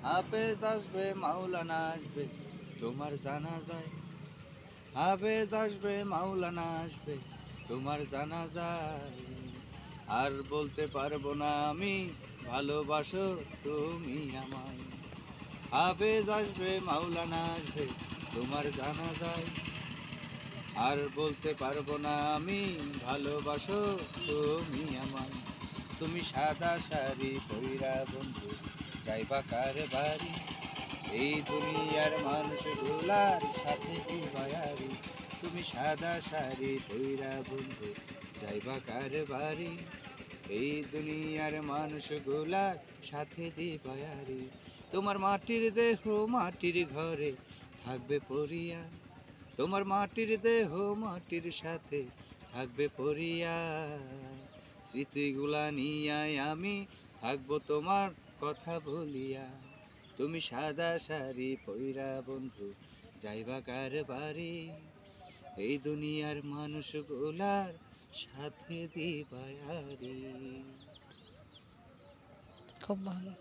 হাফেজ আসবে মাওলানা আসবে তোমার জানাজায়, হাফেজ আসবে মাওলানা আসবে তোমার জানাজায়। আর বলতে পারবো না আমি ভালোবাসো তুমি আমায়। হাফেজ আসবে মাওলানা আসবে তোমার জানাজায়, আর বলতে পারবো না আমি ভালোবাসো তুমি আমায়। তুমি সাদা শাড়ি পইরা বন্ধু যাইবা কার বাড়ি, এই দুনিয়ার মানুষগুলার সাথে কি বায়ারি। তুমি সাদা শাড়ি পইরা বন্ধু যাইবা কার বাড়ি, এই দুনিয়ার মানুষগুলার সাথে দি বায়ারি। তোমার মাটির দেহ মাটির ঘরে থাকবে পড়িয়া, তোমার মাটির দেহ মাটির সাথে থাকবে পড়িয়া। স্মৃতিগুলা নিয়াই আমি থাকবো তোমার কথা বলিয়া। তুমি সাদা শাড়ি পইরা বন্ধু যাইবা কার বাড়ি, এই দুনিয়ার মানুষগুলার সাথে দিবায়ারি। খুব ভালো।